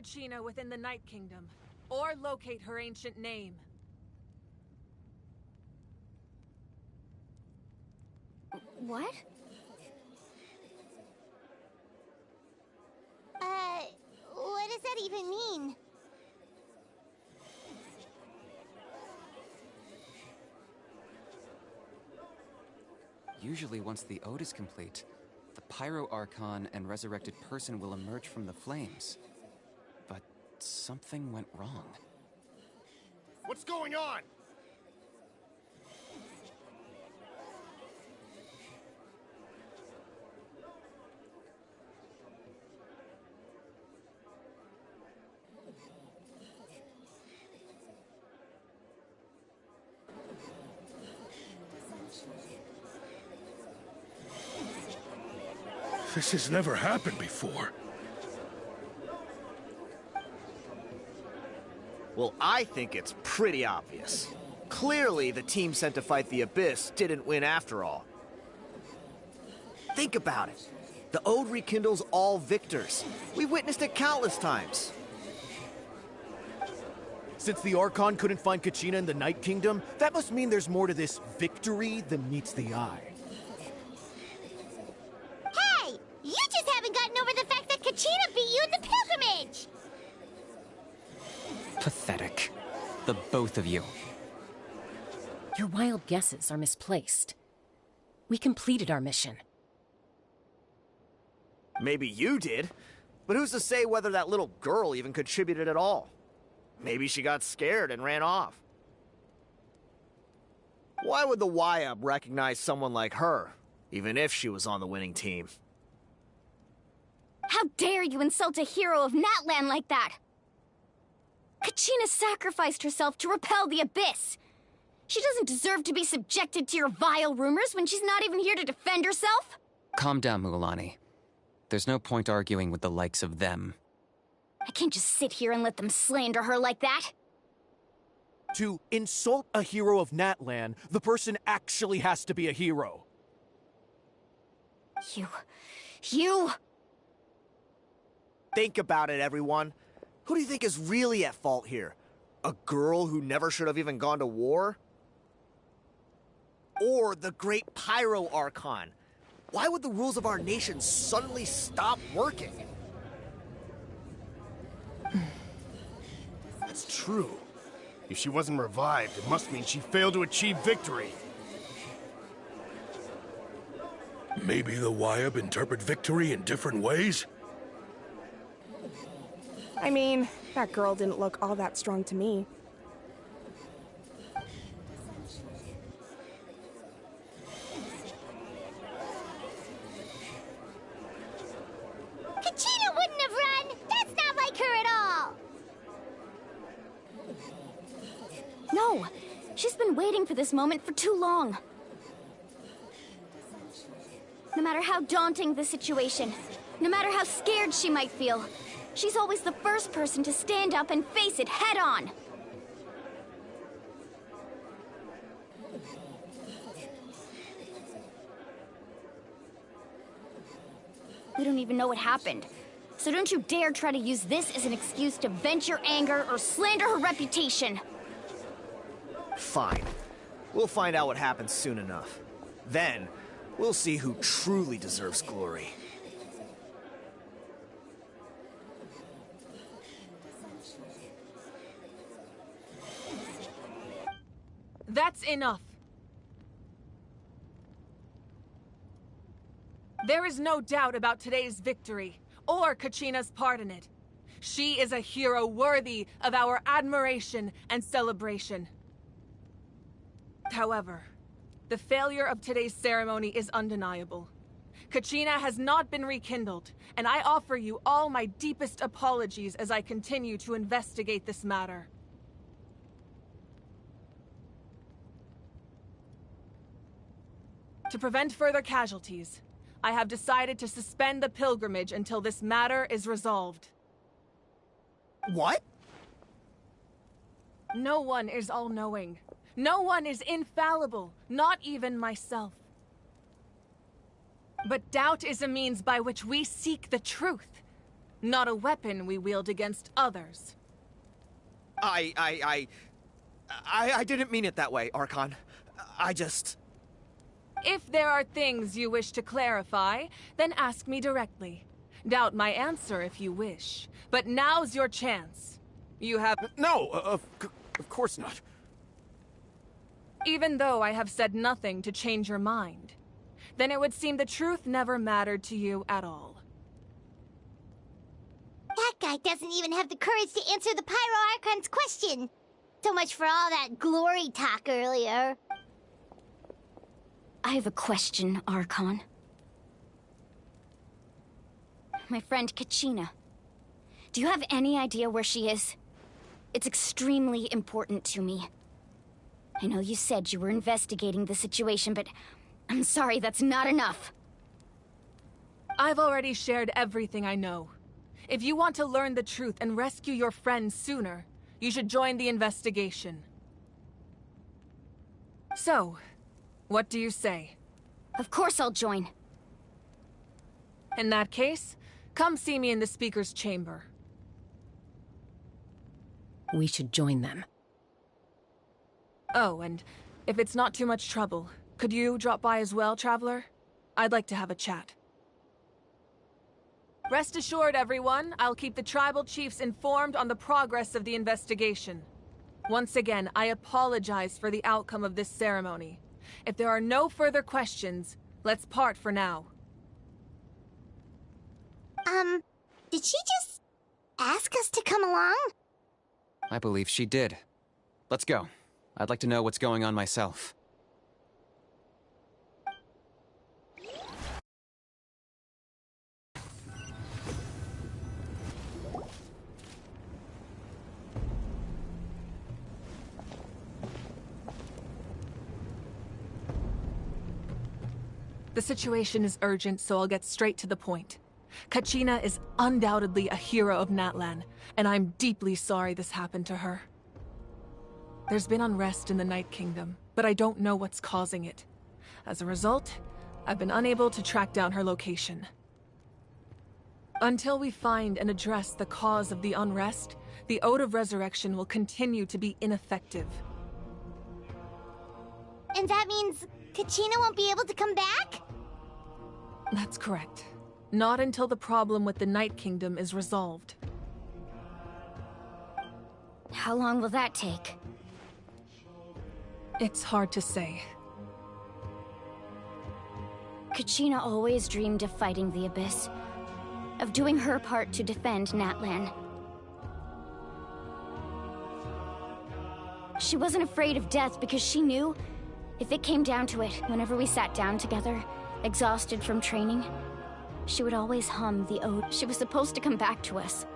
Kachina within the Night Kingdom, or locate her ancient name. What? What does that even mean? Usually once the ode is complete, the Pyro Archon and resurrected person will emerge from the flames. But something went wrong. What's going on? This has never happened before. Well, I think it's pretty obvious. Clearly, the team sent to fight the Abyss didn't win after all. Think about it. The Ode rekindles all victors. We've witnessed it countless times. Since the Archon couldn't find Kachina in the Night Kingdom, that must mean there's more to this victory than meets the eye. Hey! You just haven't gotten over the fact that Kachina beat you in the pilgrimage! Pathetic. The both of you. Your wild guesses are misplaced. We completed our mission. Maybe you did, but who's to say whether that little girl even contributed at all? Maybe she got scared and ran off. Why would the YUB recognize someone like her, even if she was on the winning team? How dare you insult a hero of Natlan like that? Kachina sacrificed herself to repel the Abyss. She doesn't deserve to be subjected to your vile rumors when she's not even here to defend herself. Calm down, Mualani. There's no point arguing with the likes of them. I can't just sit here and let them slander her like that. To insult a hero of Natlan, the person actually has to be a hero. You... Think about it, everyone. Who do you think is really at fault here? A girl who never should have even gone to war? Or the great Pyro Archon? Why would the rules of our nation suddenly stop working? That's true. If she wasn't revived, it must mean she failed to achieve victory. Maybe the YUB interpret victory in different ways? I mean, that girl didn't look all that strong to me. Kachina wouldn't have run! That's not like her at all! No, she's been waiting for this moment for too long. No matter how daunting the situation, no matter how scared she might feel, she's always the first person to stand up and face it head on. We don't even know what happened. So don't you dare try to use this as an excuse to vent your anger or slander her reputation. Fine. We'll find out what happens soon enough. Then, we'll see who truly deserves glory. That's enough. There is no doubt about today's victory, or Kachina's part in it. She is a hero worthy of our admiration and celebration. However, the failure of today's ceremony is undeniable. Kachina has not been rekindled, and I offer you all my deepest apologies as I continue to investigate this matter. To prevent further casualties, I have decided to suspend the pilgrimage until this matter is resolved. What? No one is all-knowing. No one is infallible, not even myself. But doubt is a means by which we seek the truth. not a weapon we wield against others. I didn't mean it that way, Archon. I just... If there are things you wish to clarify, then ask me directly. Doubt my answer if you wish. But now's your chance. You have... No, of course not. Even though I have said nothing to change your mind, then it would seem the truth never mattered to you at all. That guy doesn't even have the courage to answer the Pyro Archon's question. So much for all that glory talk earlier. I have a question, Archon. My friend Kachina. Do you have any idea where she is? It's extremely important to me. I know you said you were investigating the situation, but I'm sorry, that's not enough. I've already shared everything I know. If you want to learn the truth and rescue your friends sooner, you should join the investigation. So, what do you say? Of course I'll join. In that case, come see me in the speaker's chamber. We should join them. Oh, and if it's not too much trouble, could you drop by as well, Traveler? I'd like to have a chat. Rest assured, everyone, I'll keep the tribal chiefs informed on the progress of the investigation. Once again, I apologize for the outcome of this ceremony. If there are no further questions, let's part for now. Did she just ask us to come along? I believe she did. Let's go. I'd like to know what's going on myself. The situation is urgent, so I'll get straight to the point. Kachina is undoubtedly a hero of Natlan, and I'm deeply sorry this happened to her. There's been unrest in the Night Kingdom, but I don't know what's causing it. As a result, I've been unable to track down her location. Until we find and address the cause of the unrest, the Ode of Resurrection will continue to be ineffective. And that means Kachina won't be able to come back? That's correct. Not until the problem with the Night Kingdom is resolved. How long will that take? It's hard to say. Kachina always dreamed of fighting the Abyss, of doing her part to defend Natlan. She wasn't afraid of death because she knew, if it came down to it, whenever we sat down together, exhausted from training, she would always hum the ode. She was supposed to come back to us.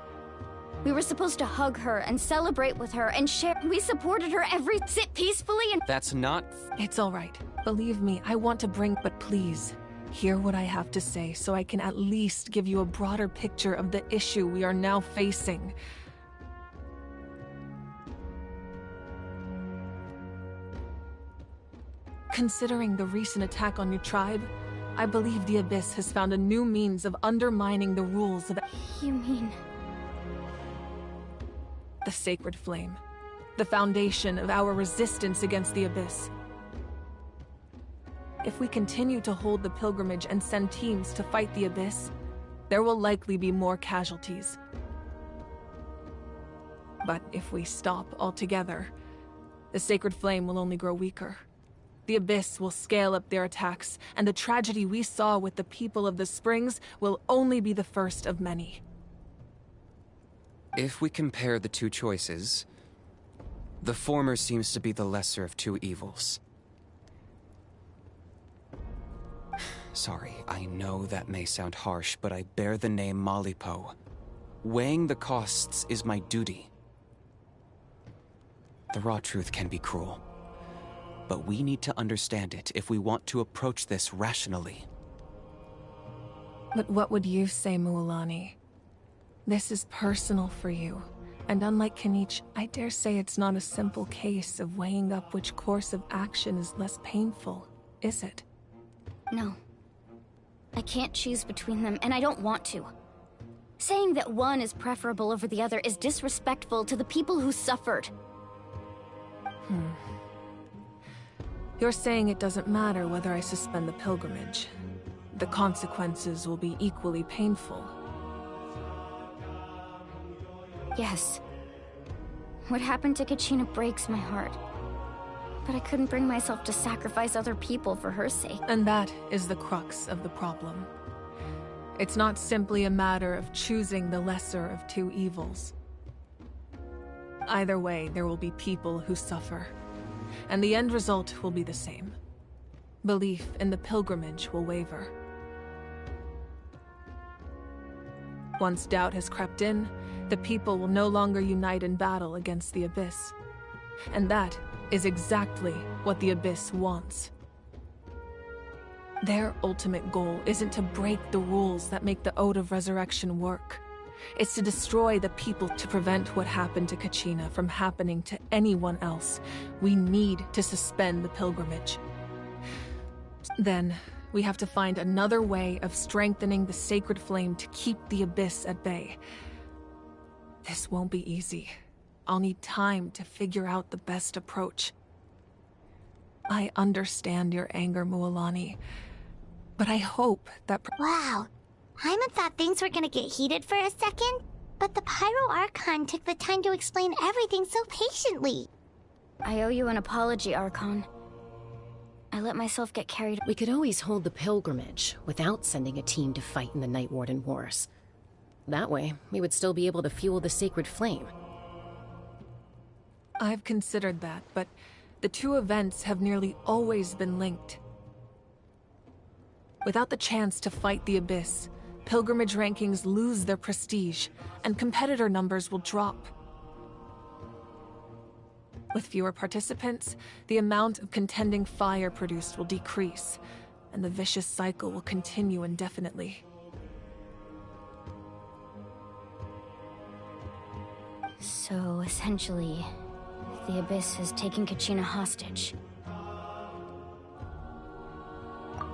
We were supposed to hug her and celebrate with her and share. We supported her sit peacefully and— That's not... It's all right. Believe me, I want to bring... But please, hear what I have to say so I can at least give you a broader picture of the issue we are now facing. Considering the recent attack on your tribe, I believe the Abyss has found a new means of undermining the rules of... You mean... The Sacred Flame. The foundation of our resistance against the Abyss. If we continue to hold the pilgrimage and send teams to fight the Abyss, there will likely be more casualties. But if we stop altogether, the Sacred Flame will only grow weaker. The Abyss will scale up their attacks, and the tragedy we saw with the people of the Springs will only be the first of many. If we compare the two choices, the former seems to be the lesser of two evils. Sorry, I know that may sound harsh, but I bear the name Malipo. Weighing the costs is my duty. The raw truth can be cruel, but we need to understand it if we want to approach this rationally. But what would you say, Mualani? This is personal for you, and unlike Kanich, I dare say it's not a simple case of weighing up which course of action is less painful, is it? No. I can't choose between them, and I don't want to. Saying that one is preferable over the other is disrespectful to the people who suffered. You're saying it doesn't matter whether I suspend the pilgrimage. The consequences will be equally painful. Yes. What happened to Kachina breaks my heart. But I couldn't bring myself to sacrifice other people for her sake. And that is the crux of the problem. It's not simply a matter of choosing the lesser of two evils. Either way, there will be people who suffer. And the end result will be the same. Belief in the pilgrimage will waver. Once doubt has crept in, the people will no longer unite in battle against the Abyss. And that is exactly what the Abyss wants. Their ultimate goal isn't to break the rules that make the Ode of Resurrection work. It's to destroy the people to prevent what happened to Kachina from happening to anyone else. We need to suspend the pilgrimage. Then, we have to find another way of strengthening the sacred flame to keep the Abyss at bay. This won't be easy. I'll need time to figure out the best approach. I understand your anger, Mualani, but I hope that... Wow. Paimon thought things were gonna get heated for a second, but the Pyro Archon took the time to explain everything so patiently. I owe you an apology, Archon. I let myself get carried... We could always hold the pilgrimage without sending a team to fight in the Night Warden Wars. That way, we would still be able to fuel the sacred flame. I've considered that, but the two events have nearly always been linked. Without the chance to fight the Abyss, pilgrimage rankings lose their prestige, and competitor numbers will drop. With fewer participants, the amount of contending fire produced will decrease, and the vicious cycle will continue indefinitely. So, essentially, the Abyss has taken Kachina hostage.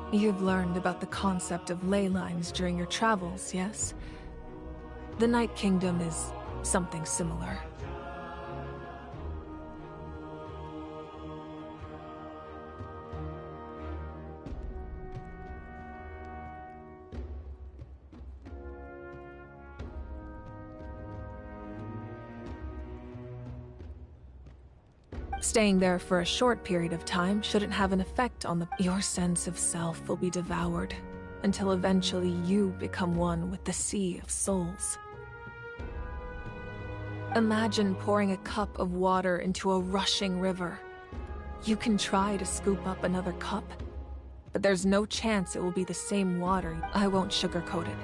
You've learned about the concept of ley lines during your travels, yes? The Night Kingdom is something similar. Staying there for a short period of time shouldn't have an effect on your sense of self will be devoured, until eventually you become one with the Sea of Souls. Imagine pouring a cup of water into a rushing river. You can try to scoop up another cup, but there's no chance it will be the same water. I won't sugarcoat it.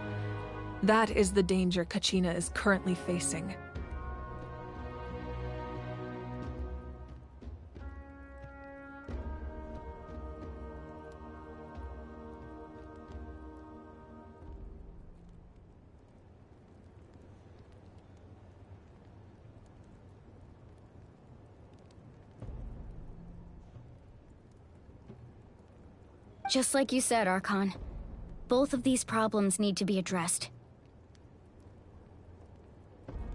That is the danger Kachina is currently facing. Just like you said, Archon. Both of these problems need to be addressed.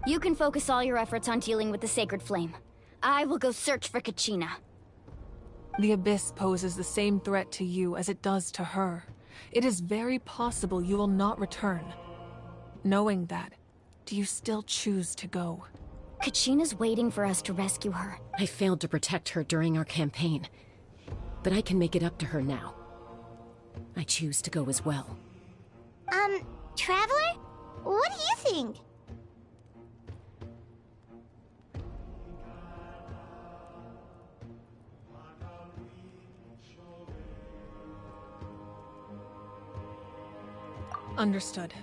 You can focus all your efforts on dealing with the Sacred Flame. I will go search for Kachina. The Abyss poses the same threat to you as it does to her. It is very possible you will not return. Knowing that, do you still choose to go? Kachina's waiting for us to rescue her. I failed to protect her during our campaign, but I can make it up to her now. I choose to go as well. Traveler? What do you think? Understood.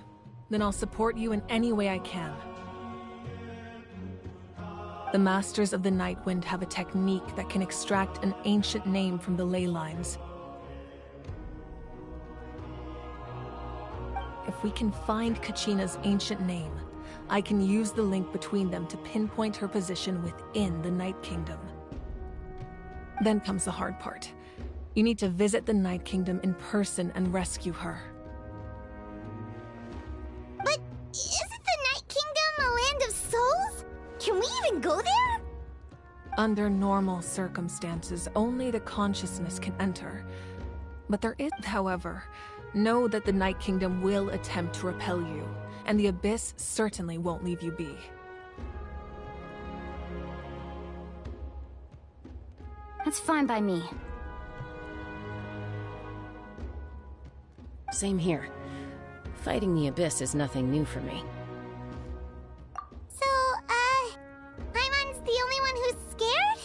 Then I'll support you in any way I can. The Masters of the Nightwind have a technique that can extract an ancient name from the ley lines. If we can find Kachina's ancient name, I can use the link between them to pinpoint her position within the Night Kingdom. Then comes the hard part. You need to visit the Night Kingdom in person and rescue her. But isn't Can we even go there? Under normal circumstances, only the consciousness can enter. But there is, however, know that the Night Kingdom will attempt to repel you, and the Abyss certainly won't leave you be. That's fine by me. Same here. Fighting the Abyss is nothing new for me. So, Paimon's the only one who's scared?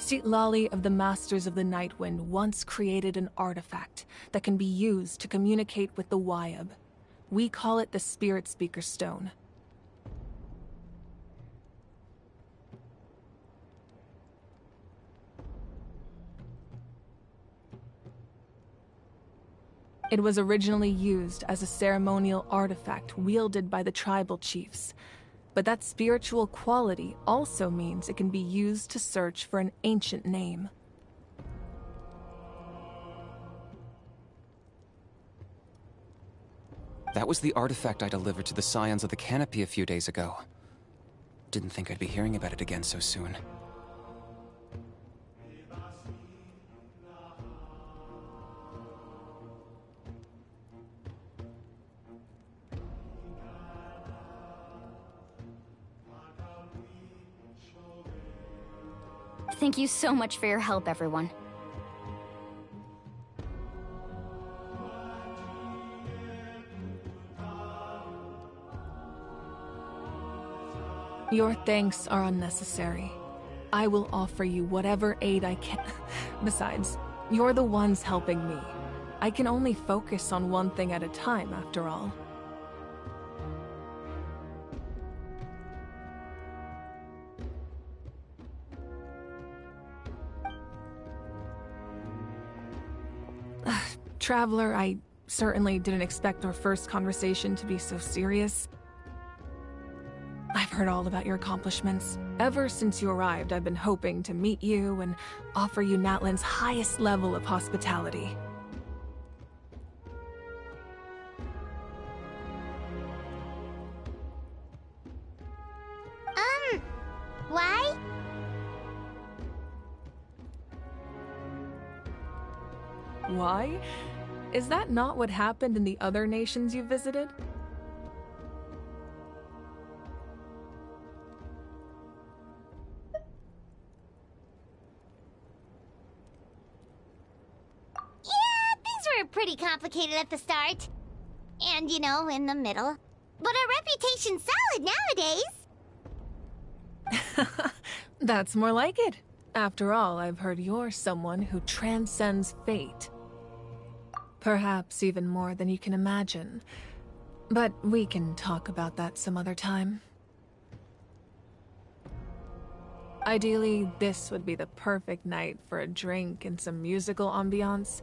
Citlali of the Masters of the Nightwind once created an artifact that can be used to communicate with the Wyab. We call it the Spirit Speaker Stone. It was originally used as a ceremonial artifact wielded by the tribal chiefs. But that spiritual quality also means it can be used to search for an ancient name. That was the artifact I delivered to the Scions of the Canopy a few days ago. Didn't think I'd be hearing about it again so soon. Thank you so much for your help, everyone. Your thanks are unnecessary. I will offer you whatever aid I can. Besides, you're the ones helping me. I can only focus on one thing at a time, after all. Traveler, I certainly didn't expect our first conversation to be so serious. I've heard all about your accomplishments. Ever since you arrived, I've been hoping to meet you and offer you Natlan's highest level of hospitality. Why? Why? Is that not what happened in the other nations you visited? Yeah, things were pretty complicated at the start. And, you know, in the middle. But our reputation's solid nowadays. That's more like it. After all, I've heard you're someone who transcends fate. Perhaps even more than you can imagine. But we can talk about that some other time. Ideally, this would be the perfect night for a drink and some musical ambiance.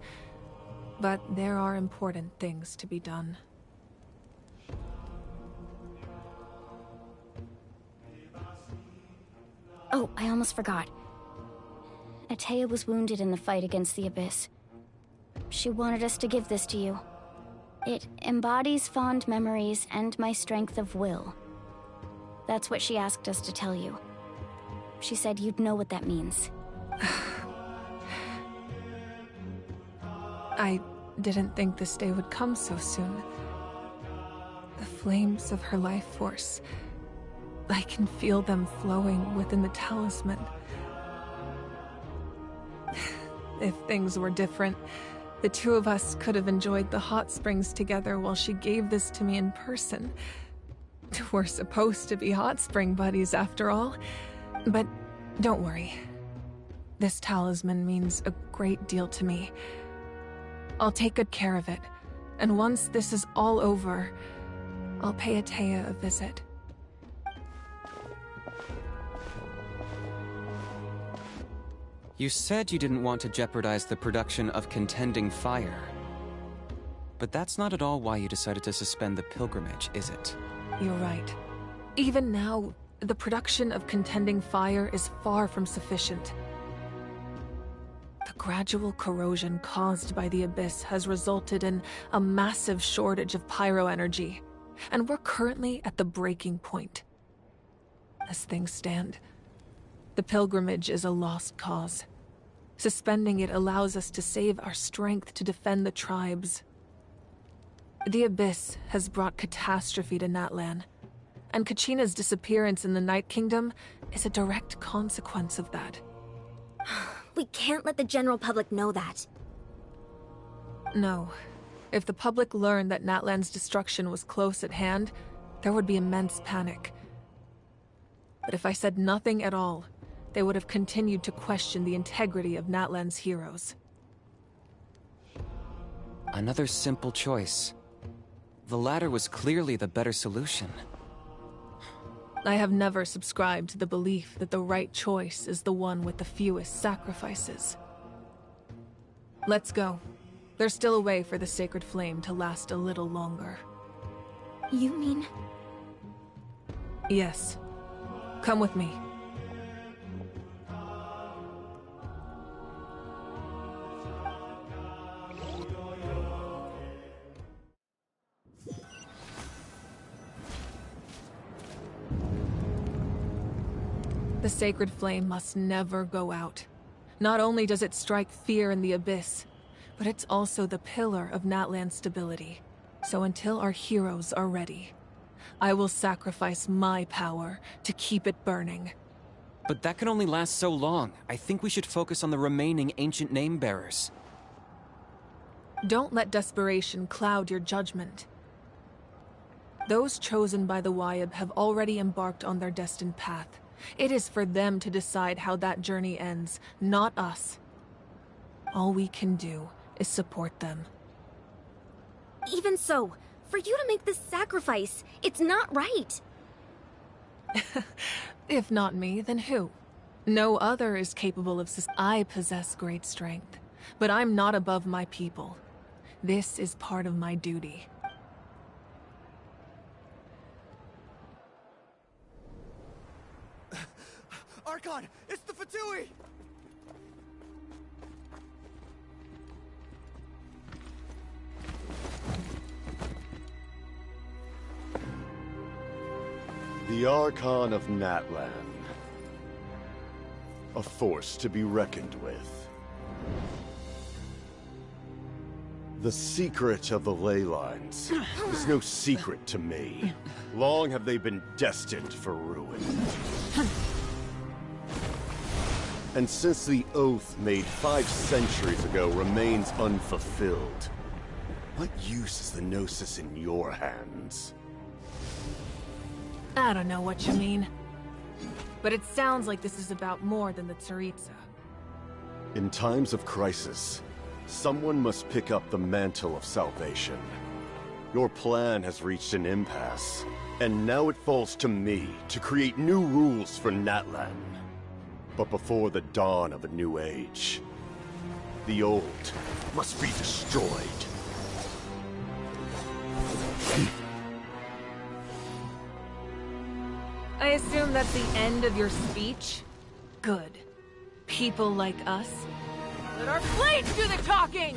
But there are important things to be done. Oh, I almost forgot. Atea was wounded in the fight against the Abyss. She wanted us to give this to you. It embodies fond memories and my strength of will. That's what she asked us to tell you. She said you'd know what that means. I didn't think this day would come so soon. The flames of her life force. I can feel them flowing within the talisman. If things were different, the two of us could have enjoyed the hot springs together while she gave this to me in person. We're supposed to be hot spring buddies after all. But don't worry. This talisman means a great deal to me. I'll take good care of it. And once this is all over, I'll pay Atea a visit. You said you didn't want to jeopardize the production of Contending Fire. But that's not at all why you decided to suspend the pilgrimage, is it? You're right. Even now, the production of Contending Fire is far from sufficient. The gradual corrosion caused by the Abyss has resulted in a massive shortage of pyro energy, and we're currently at the breaking point. as things stand. The pilgrimage is a lost cause. Suspending it allows us to save our strength to defend the tribes. The Abyss has brought catastrophe to Natlan, and Kachina's disappearance in the Night Kingdom is a direct consequence of that. We can't let the general public know that. No. If the public learned that Natlan's destruction was close at hand, there would be immense panic. But if I said nothing at all, they would have continued to question the integrity of Natlan's heroes. Another simple choice. The latter was clearly the better solution. I have never subscribed to the belief that the right choice is the one with the fewest sacrifices. Let's go. There's still a way for the sacred flame to last a little longer. You mean? Yes. Come with me. The sacred flame must never go out. Not only does it strike fear in the Abyss, but it's also the pillar of Natlan's stability. So until our heroes are ready, I will sacrifice my power to keep it burning. But that can only last so long. I think we should focus on the remaining ancient name-bearers. Don't let desperation cloud your judgment. Those chosen by the Wyeb have already embarked on their destined path. It is for them to decide how that journey ends, not us. All we can do is support them. Even so, for you to make this sacrifice, it's not right. If not me, then who? No other is capable of I possess great strength, but I'm not above my people. This is part of my duty. Archon, it's the Fatui! The Archon of Natlan. A force to be reckoned with. The secret of the ley lines is no secret to me. Long have they been destined for ruin. And since the oath made 5 centuries ago remains unfulfilled, what use is the Gnosis in your hands? I don't know what you mean. But it sounds like this is about more than the Tsaritsa. In times of crisis, someone must pick up the mantle of salvation. Your plan has reached an impasse, and now it falls to me to create new rules for Natlan. But before the dawn of a new age, the old must be destroyed. I assume that's the end of your speech? Good. People like us. Let our blades do the talking!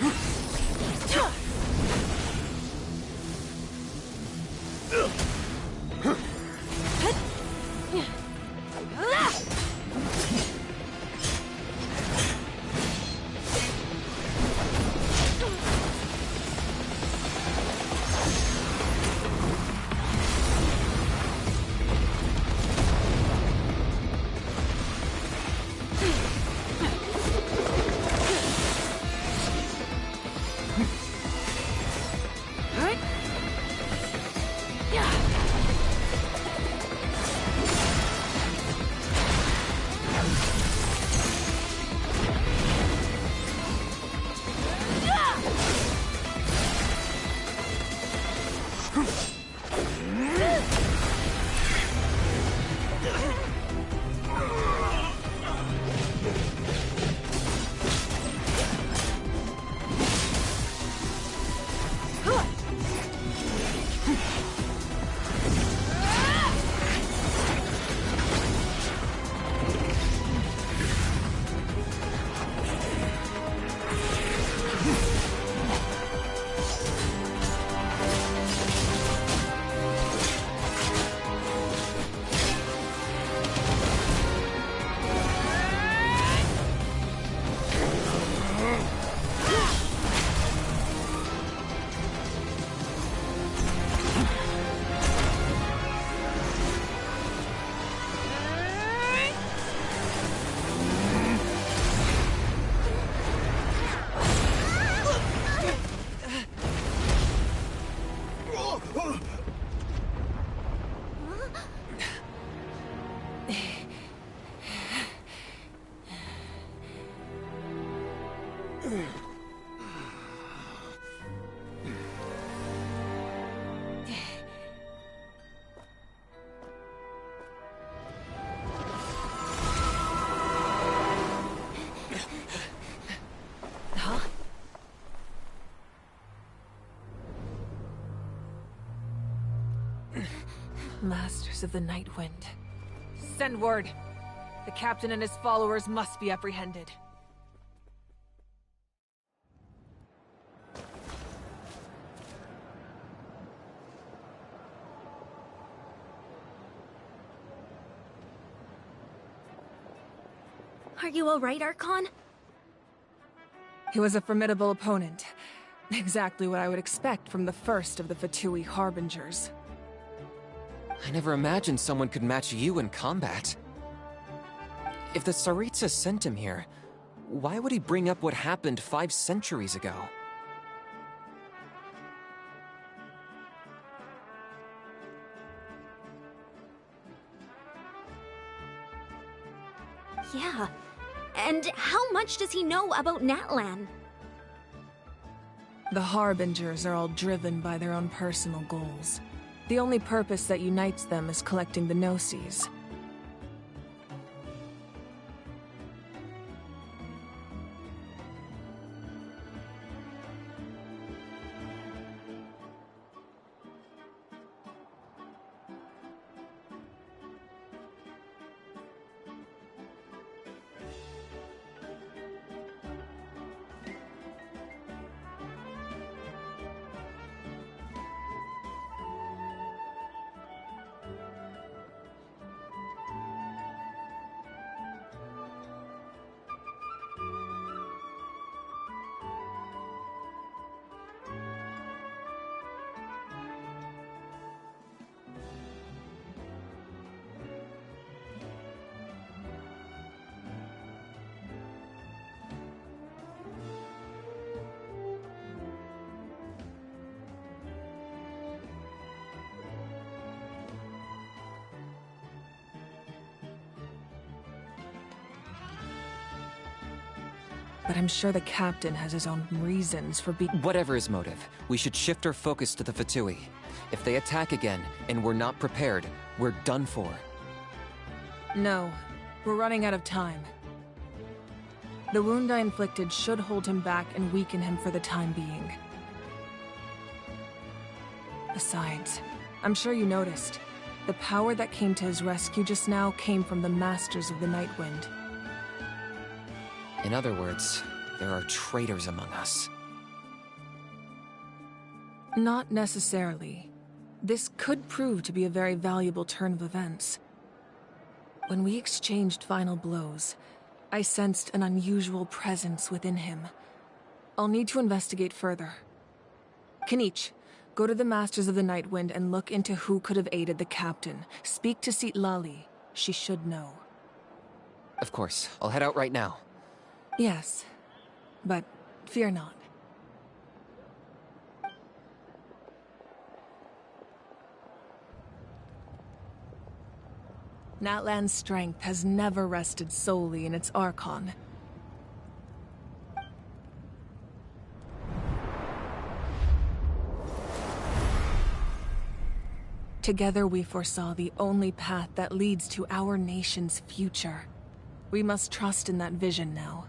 Masters of the Night Wind. Send word. The captain and his followers must be apprehended. Are you alright, Archon? He was a formidable opponent. Exactly what I would expect from the first of the Fatui Harbingers. I never imagined someone could match you in combat. If the Tsaritsa sent him here, why would he bring up what happened 5 centuries ago? Yeah. And how much does he know about Natlan? The Harbingers are all driven by their own personal goals. The only purpose that unites them is collecting the Gnosis. But I'm sure the captain has his own reasons for being— Whatever his motive, we should shift our focus to the Fatui. If they attack again, and we're not prepared, we're done for. No, we're running out of time. The wound I inflicted should hold him back and weaken him for the time being. Besides, I'm sure you noticed, the power that came to his rescue just now came from the Masters of the Night Wind. In other words, there are traitors among us. Not necessarily. This could prove to be a very valuable turn of events. When we exchanged final blows, I sensed an unusual presence within him. I'll need to investigate further. Kanich, go to the Masters of the Night Wind and look into who could have aided the captain. Speak to Citlali. She should know. Of course, I'll head out right now. Yes, but fear not. Natlan's strength has never rested solely in its Archon. Together we foresaw the only path that leads to our nation's future. We must trust in that vision now.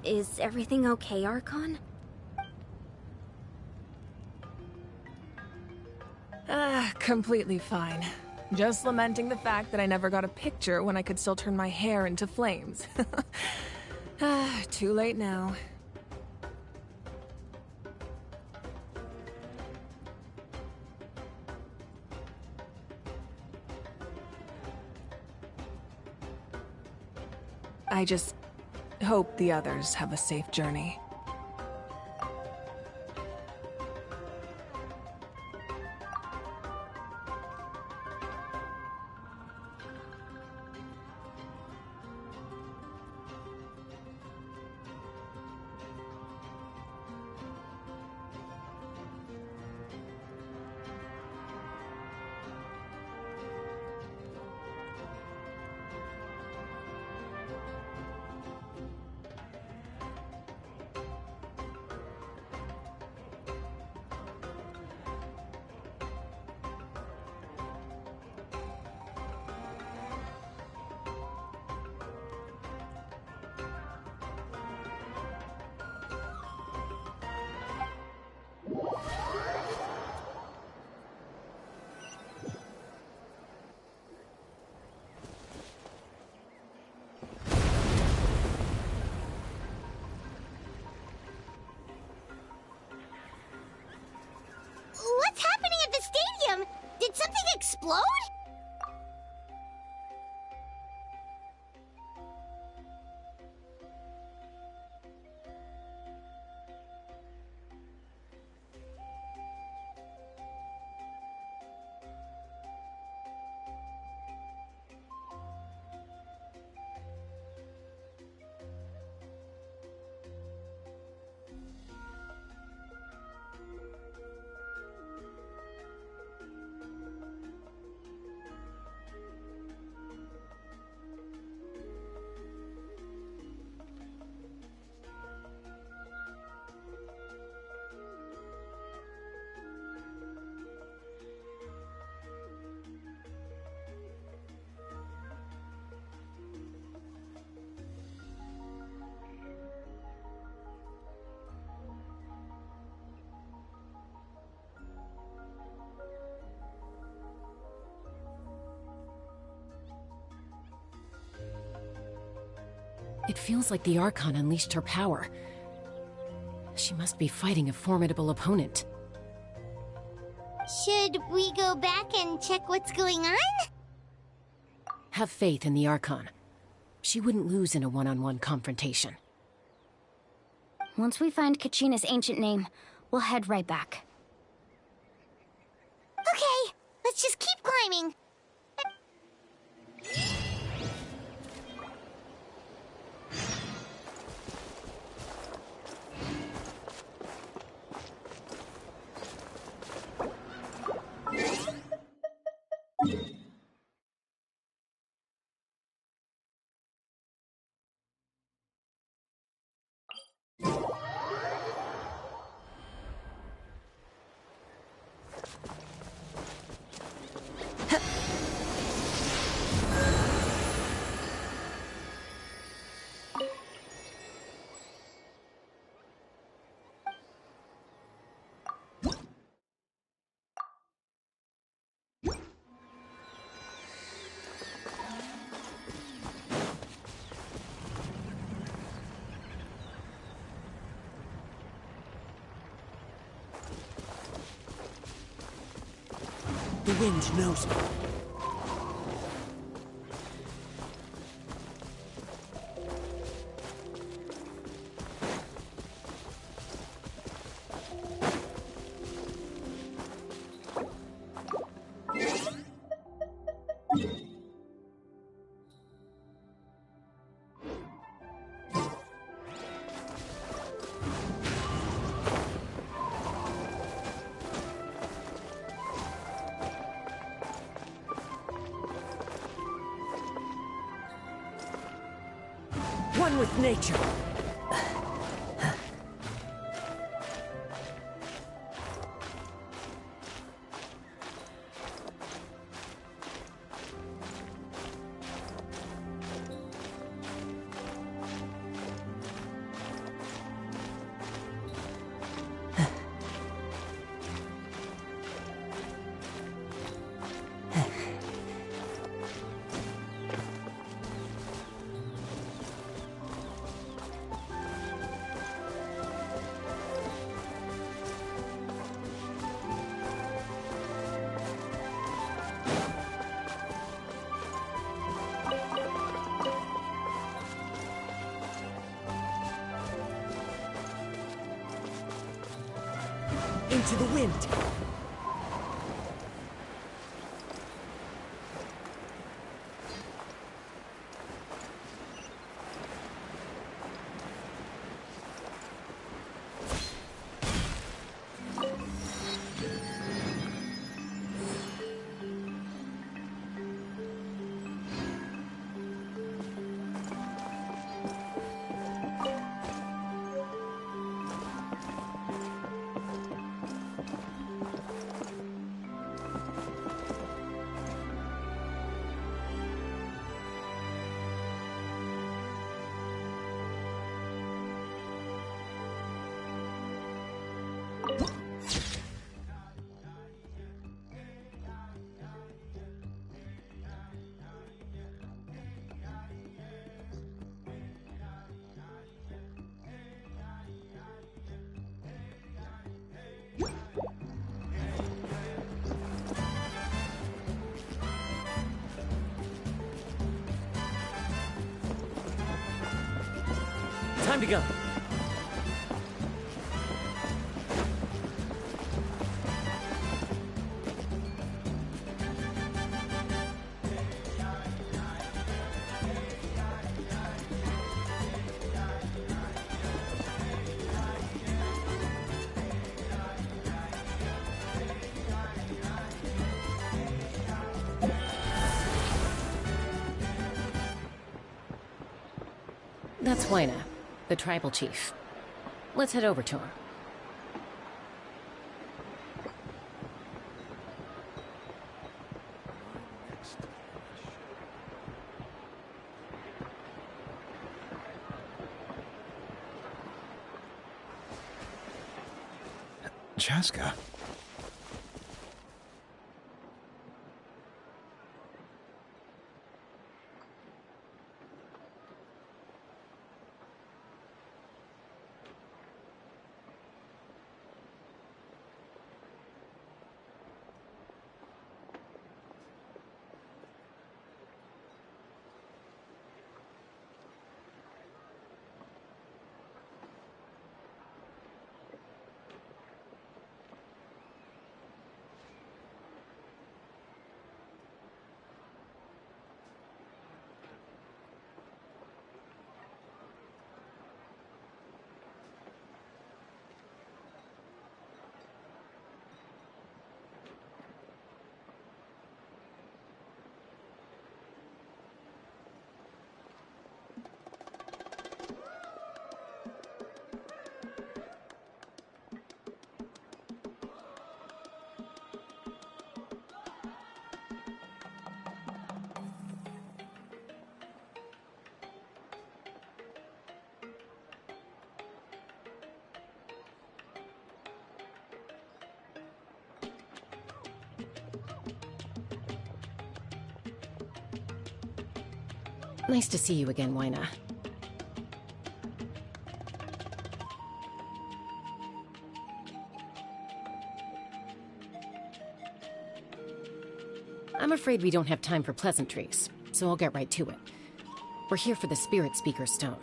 Is everything okay, Archon? Completely fine. Just lamenting the fact that I never got a picture when I could still turn my hair into flames. Too late now. I just hope the others have a safe journey. It feels like the Archon unleashed her power. She must be fighting a formidable opponent. Should we go back and check what's going on? Have faith in the Archon. She wouldn't lose in a one-on-one confrontation. Once we find Kachina's ancient name, we'll head right back. Okay, let's just keep climbing. The wind knows me. One with nature. Into the wind. Time to go. That's Huayna, the tribal chief. Let's head over to him. Chaska. Nice to see you again, Wyna. I'm afraid we don't have time for pleasantries, so I'll get right to it. We're here for the Spirit Speaker Stone.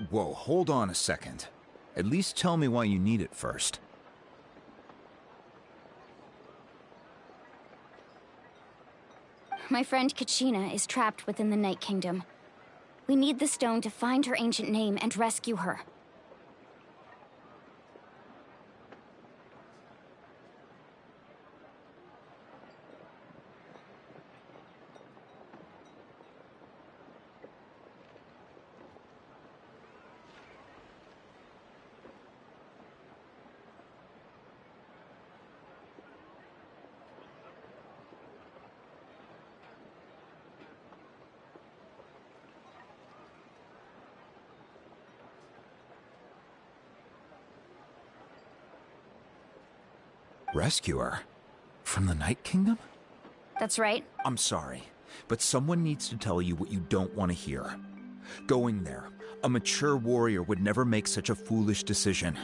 Whoa, hold on a second. At least tell me why you need it first. My friend Kachina is trapped within the Night Kingdom. We need the stone to find her ancient name and rescue her. Rescue her? From the Night Kingdom? That's right. I'm sorry, but someone needs to tell you what you don't want to hear. Going there, a mature warrior would never make such a foolish decision.